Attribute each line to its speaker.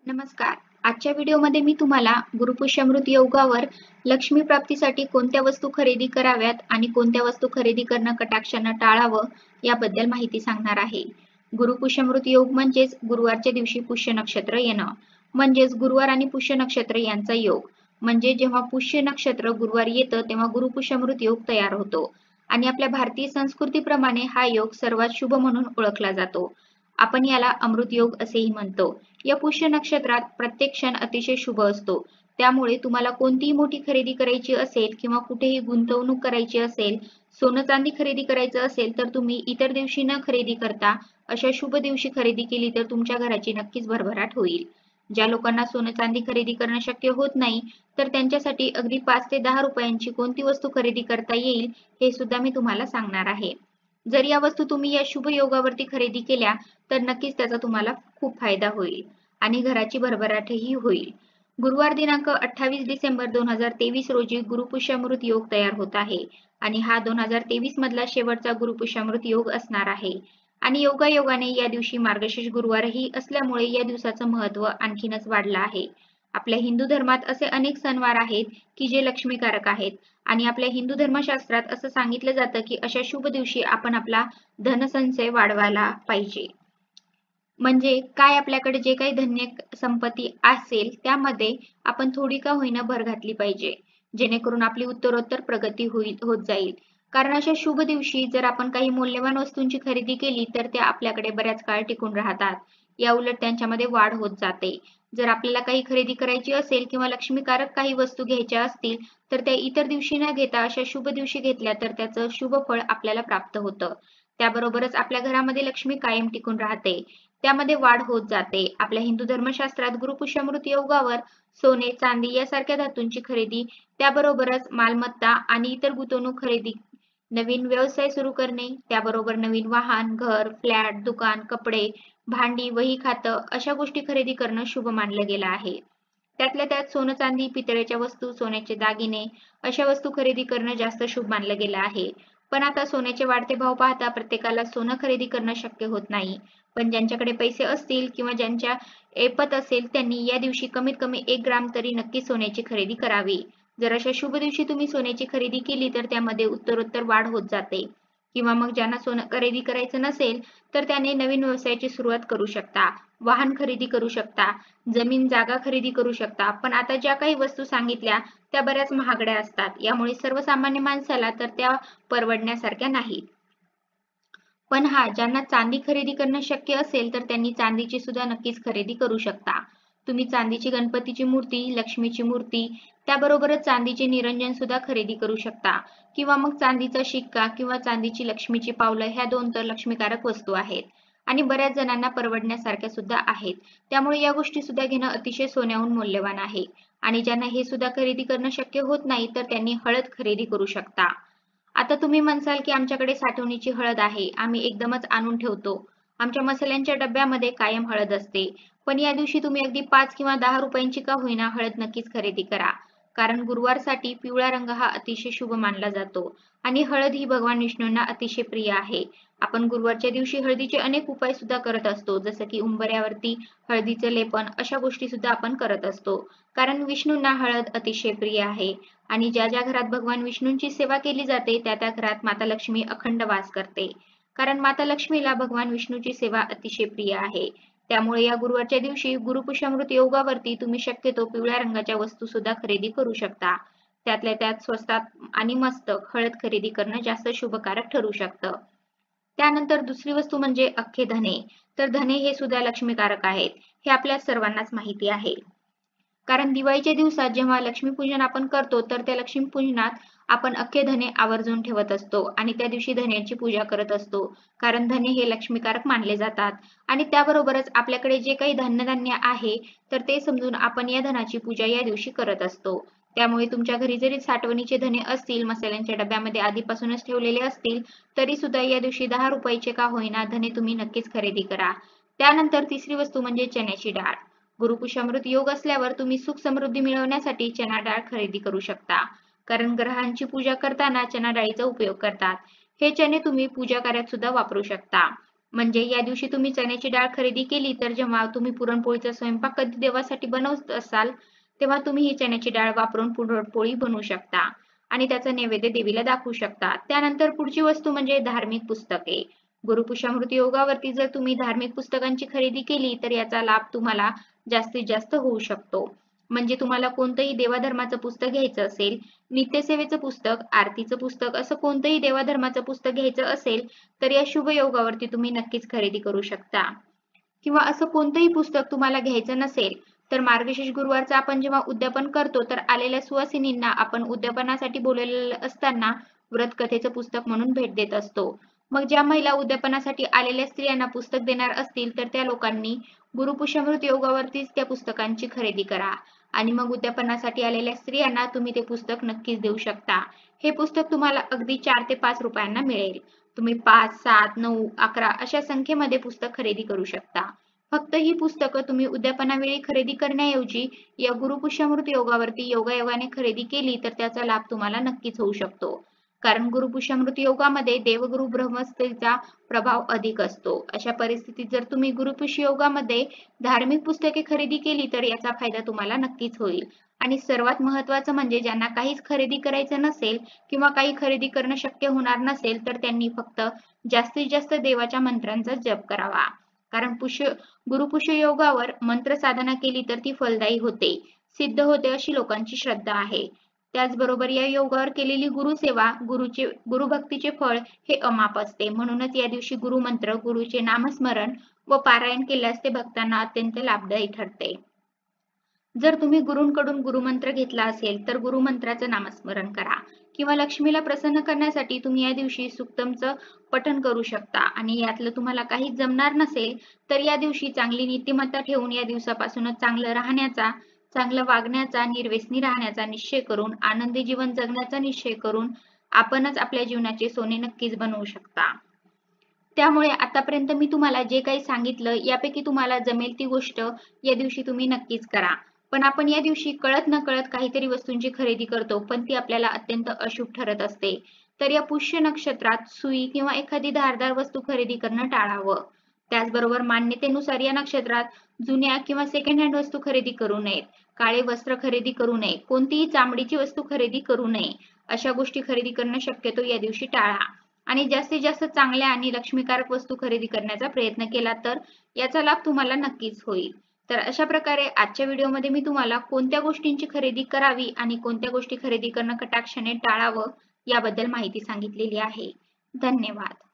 Speaker 1: नमस्कार. आजच्या व्हिडिओमध्ये मी तुम्हाला गुरुपुष्यामृत योगावर लक्ष्मी प्राप्तीसाठी कोणत्या वस्तू खरेदी कराव्यात आणि कोणत्या वस्तू खरेदी करणं कटाक्षानं टाळावं याबद्दल माहिती सांगणार आहे. गुरुपुष्यामृत योग म्हणजेच गुरुवारच्या दिवशी पुष्य नक्षत्र येणं, म्हणजेच गुरुवार आणि पुष्य नक्षत्र यांचा योग. म्हणजे जेव्हा पुष्य नक्षत्र गुरुवारी येतं तेव्हा गुरुपुष्यामृत योग तयार होतो आणि आपल्या भारतीय संस्कृतीप्रमाणे हा योग सर्वात शुभ म्हणून ओळखला जातो. आपण याला अमृत योग असेही म्हणतो. या पुष्य नक्षत्रात प्रत्येक क्षण अतिशय शुभ असतो. त्यामुळे तुम्हाला कोणतीही मोठी खरेदी करायची असेल किंवा कुठेही गुंतवणूक करायची असेल, सोनं चांदी खरेदी करायचं असेल तर तुम्ही इतर दिवशी न खरेदी करता अशा शुभ दिवशी खरेदी केली तर तुमच्या घराची नक्कीच भरभराट होईल. ज्या लोकांना सोनं चांदी खरेदी करणं शक्य होत नाही तर त्यांच्यासाठी अगदी 5 ते 10 रुपयांची कोणती वस्तू खरेदी करता येईल हे सुद्धा मी तुम्हाला सांगणार आहे. जर या वस्तू तुम्ही या शुभ योगावरती खरेदी केल्या तर नक्कीच त्याचा तुम्हाला खूप फायदा होईल आणि घराची भरभराटही होईल. गुरुवार दिनांक 28 डिसेंबर 2023 रोजी गुरुपुष्यामृत योग तयार होत आहे आणि हा 2023 मधला शेवटचा गुरुपुष्यामृत योग असणार आहे. आणि योगायोगाने या दिवशी मार्गशीर्ष गुरुवारही असल्यामुळे या दिवसाचं महत्त्व आणखीनच वाढलं आहे. आपल्या हिंदू धर्मात असे अनेक सणवार आहेत की जे लक्ष्मीकारक आहेत आणि आपल्या हिंदू धर्मशास्त्रात असं सांगितलं जातं की अशा शुभ दिवशी आपण आपला धनसंचय वाढवायला पाहिजे. म्हणजे काय, आपल्याकडे जे काही धन्य संपत्ती असेल त्यामध्ये आपण थोडी का होईना भर घातली पाहिजे, जेणेकरून आपली उत्तरोत्तर प्रगती होत जाईल. कारण अशा शुभ दिवशी जर आपण काही मौल्यवान वस्तूंची खरेदी केली तर त्या आपल्याकडे बऱ्याच काळ टिकून राहतात. या उलट त्यांच्यामध्ये वाढ होत जाते. जर आपल्याला काही खरेदी करायची असेल किंवा लक्ष्मीकारक काही वस्तू घ्यायच्या असतील तर त्या इतर दिवशी न घेता अशा शुभ दिवशी घेतल्या तर त्याचं शुभ फळ आपल्याला प्राप्त होतं. त्याबरोबरच आपल्या घरामध्ये लक्ष्मी कायम टिकून राहते, त्यामध्ये वाढ होत जाते. आपल्या हिंदू धर्मशास्त्रात गुरुपुष्यामृत योगावर सोने, चांदी यासारख्या धातूंची खरेदी, त्याबरोबरच मालमत्ता आणि इतर गुंतवणूक खरेदी, नवीन व्यवसाय सुरू करणे, त्याबरोबर नवीन वाहन, घर, फ्लॅट, दुकान, कपडे, भांडी, वही खातं अशा गोष्टी खरेदी करणं शुभ मानलं गेलं आहे. त्यातल्या त्यात सोनं चांदी, पितळेच्या वस्तू, सोन्याचे दागिने अशा वस्तू खरेदी करणं जास्त शुभ मानलं गेलं आहे. पण आता सोन्याचे वाढते भाव पाहता प्रत्येकाला सोनं खरेदी करणं शक्य होत नाही. पण ज्यांच्याकडे पैसे असतील किंवा ज्यांच्या ऐपत असेल त्यांनी या दिवशी कमीत कमी 1 ग्राम तरी नक्की सोन्याची खरेदी करावी. जर अशा शुभ दिवशी तुम्ही सोन्याची खरेदी केली तर त्यामध्ये उत्तरोत्तर वाढ होत जाते. किंवा मग ज्यांना सोनं खरेदी करायचं नसेल तर त्याने नवीन व्यवसायाची सुरुवात करू शकता, वाहन खरेदी करू शकता, जमीन जागा खरेदी करू शकता. पण आता ज्या काही वस्तू सांगितल्या त्या बऱ्याच महागड्या असतात, यामुळे सर्वसामान्य माणसाला तर त्या परवडण्यासारख्या नाहीत. पण हा, ज्यांना चांदी खरेदी करणं शक्य असेल तर त्यांनी चांदीची सुद्धा नक्कीच खरेदी करू शकता. तुम्ही चांदीची गणपतीची मूर्ती, लक्ष्मीची मूर्ती, त्याबरोबरच चांदीचे निरंजन सुद्धा खरेदी करू शकता. किंवा मग चांदीचा शिक्का किंवा चांदीची लक्ष्मीची पावलं, ह्या 2 तर लक्ष्मीकारक वस्तू आहेत आणि बऱ्याच जणांना परवडण्यासारख्या सुद्धा आहेत. त्यामुळे या गोष्टी सुद्धा घेणं अतिशय सोन्याहून मौल्यवान आहे. आणि ज्यांना हे सुद्धा खरेदी करणं शक्य होत नाही तर त्यांनी हळद खरेदी करू शकता. आता तुम्ही म्हणसाल की आमच्याकडे साठवणीची हळद आहे, आम्ही एकदमच आणून ठेवतो. आमच्या मसाल्यांच्या डब्यामध्ये कायम हळद असते. पण या दिवशी तुम्ही अगदी 5 किंवा 10 रुपयांची का होईना हळद नक्कीच खरेदी करा. कारण गुरुवारसाठी पिवळा रंग हा अतिशय शुभ मानला जातो आणि हळद ही भगवान विष्णूंना अतिशय प्रिय आहे. आपण गुरुवारच्या दिवशी हळदीचे अनेक उपाय सुद्धा करत असतो, जसं की उंबऱ्यावरती हळदीचं लेपन अशा गोष्टी सुद्धा आपण करत असतो. कारण विष्णूंना हळद अतिशय प्रिय आहे आणि ज्या ज्या घरात भगवान विष्णूंची सेवा केली जाते त्या त्या घरात माता लक्ष्मी अखंड वास करते. कारण माता लक्ष्मीला भगवान विष्णूची सेवा अतिशय प्रिय आहे. त्यामुळे या गुरुवारच्या दिवशी गुरुपुष्यामृत योगावरती तुम्ही शक्यतो पिवळ्या रंगाच्या वस्तू सुद्धा खरेदी करू शकता. त्यातल्या त्यात स्वस्तात आणि मस्त हळद खरेदी करणं जास्त शुभकारक ठरू शकतं. त्यानंतर दुसरी वस्तू म्हणजे अख्खे धने. तर धने हे सुद्धा लक्ष्मीकारक आहेत, हे आपल्या सर्वांनाच माहिती आहे. कारण दिवाळीच्या दिवसात जेव्हा लक्ष्मीपूजन आपण करतो तर त्या लक्ष्मीपूजनात आपण अख्खे धने आवर्जून ठेवत असतो आणि त्या दिवशी धन्याची पूजा करत असतो. कारण धने हे लक्ष्मीकारक मानले जातात आणि त्याबरोबरच आपल्याकडे जे काही धान्य आहे तर ते समजून आपण या धनाची पूजा या दिवशी करत असतो. त्यामुळे तुमच्या घरी जरी साठवणीचे धने असतील, मसाल्यांच्या डब्यामध्ये आधीपासूनच ठेवलेले असतील, तरी सुद्धा या दिवशी 10 रुपयाचे का होईना धने तुम्ही नक्कीच खरेदी करा. त्यानंतर तिसरी वस्तू म्हणजे चण्याची डाळ. गुरुपुष्यामृत योग असल्यावर तुम्ही सुख समृद्धी मिळवण्यासाठी चणा डाळ खरेदी करू शकता. कारण ग्रहांची पूजा करताना चणा डाळीचा उपयोग करतात. हे चणे तुम्ही पूजा कार्यात सुद्धा वापरू शकता. म्हणजे या दिवशी तुम्ही चण्याची डाळ खरेदी केली तर जेव्हा तुम्ही पुरणपोळीचा स्वयंपाक कधी देवासाठी बनवत असाल तेव्हा तुम्ही ही चण्याची डाळ वापरून पुरणपोळी बनवू शकता आणि त्याचा नैवेद्य देवीला दाखवू शकता. त्यानंतर पुढची वस्तू म्हणजे धार्मिक पुस्तके. गुरुपुष्यामृत योगावरती जर तुम्ही धार्मिक पुस्तकांची खरेदी केली तर याचा लाभ तुम्हाला जास्तीत जास्त होऊ शकतो. म्हणजे तुम्हाला कोणतंही देवाधर्माचं पुस्तक घ्यायचं असेल, नित्यसेवेचं पुस्तक, आरतीचं पुस्तक असं कोणतंही देवाधर्माचं पुस्तक घ्यायचं असेल तर या शुभ योगावरती तुम्ही नक्कीच खरेदी करू शकता. किंवा असं कोणतंही पुस्तक तुम्हाला घ्यायचं नसेल तर मार्गशीर्ष गुरुवारचं आपण जेव्हा उद्यापन करतो तर आलेल्या सुवासिनींना आपण उद्यापनासाठी बोलवलेलं असताना व्रत कथेचं पुस्तक म्हणून भेट देत असतो. मग ज्या महिला उद्यापनासाठी आलेल्या स्त्रियांना पुस्तक देणार असतील तर त्या लोकांनी गुरुपुष्यामृत योगावरतीच त्या पुस्तकांची खरेदी करा आणि मग उद्यापनासाठी आलेल्या स्त्रियांना तुम्ही ते पुस्तक नक्कीच देऊ शकता. हे पुस्तक तुम्हाला अगदी 4 ते 5 रुपयांना मिळेल. तुम्ही 5, 7, 9, 11 अशा संख्येमध्ये पुस्तक खरेदी करू शकता. फक्त ही पुस्तकं तुम्ही उद्यापनावेळी खरेदी करण्याऐवजी या गुरुपुष्यामृत योगावरती योगायोगाने खरेदी केली तर त्याचा लाभ तुम्हाला नक्कीच होऊ शकतो. कारण गुरुपुष्यामृत योगामध्ये देवगुरु ब्रह्मस्त्रीचा प्रभाव अधिक असतो. अशा परिस्थितीत जर तुम्ही गुरुपुष्य योगामध्ये धार्मिक पुस्तके खरेदी केली तर याचा फायदा तुम्हाला नक्कीच होईल. आणि सर्वात महत्त्वाचं म्हणजे ज्यांना काहीच खरेदी करायचं नसेल किंवा काही खरेदी करणं शक्य होणार नसेल तर त्यांनी फक्त जास्तीत जास्त देवाच्या मंत्रांचा जप करावा. कारण गुरुपुष्य योगावर मंत्र साधना केली तर ती फलदायी होते, सिद्ध होते अशी लोकांची श्रद्धा आहे. त्याचबरोबर या योगावर केलेली गुरुसेवा, गुरुभक्तीचे फळ हे अमाप असते. म्हणूनच या दिवशी गुरुमंत्र, गुरुचे नामस्मरण व पारायण केल्यास ते भक्तांना अत्यंत लाभदायी ठरते. जर तुम्ही गुरूंकडून गुरुमंत्र घेतला असेल तर गुरुमंत्राचं नामस्मरण करा किंवा लक्ष्मीला प्रसन्न करण्यासाठी तुम्ही या दिवशी सुक्तमचं पठण करू शकता आणि यातलं तुम्हाला काही जमणार नसेल तर या दिवशी चांगली नीतिमत्ता ठेवून या दिवसापासूनच चांगलं राहण्याचा, चांगलं वागण्याचा, निर्व्यसनी राहण्याचा निश्चय करून आनंदी जीवन जगण्याचा निश्चय करून आपणच आपल्या जीवनाचे सोने नक्कीच बनवू शकता. त्यामुळे आतापर्यंत मी तुम्हाला जे काही सांगितलं यापैकी तुम्हाला जमेल ती गोष्ट या दिवशी तुम्ही नक्कीच करा. पण आपण या दिवशी कळत नकळत काहीतरी वस्तूंची खरेदी करतो पण ती आपल्याला अत्यंत अशुभ ठरत असते. तर या पुष्य नक्षत्रात सुई किंवा एखादी धारदार वस्तू खरेदी करणं टाळावं. त्याचबरोबर मान्यतेनुसार या नक्षत्रात जुन्या किंवा सेकंड हँड वस्तू खरेदी करू नयेत. काळे वस्त्र खरेदी करू नये. कोणतीही चामडीची वस्तू खरेदी करू नये. अशा गोष्टी खरेदी करणं शक्यतो या दिवशी टाळा. आणि जास्तीत जास्त चांगल्या आणि लक्ष्मीकारक वस्तू खरेदी करण्याचा प्रयत्न केला तर याचा लाभ तुम्हाला नक्कीच होईल. तर अशा प्रकारे आजच्या व्हिडिओमध्ये मी तुम्हाला कोणत्या गोष्टींची खरेदी करावी आणि कोणत्या गोष्टी खरेदी करणं कटाक्षाने टाळावं याबद्दल माहिती सांगितलेली आहे. धन्यवाद.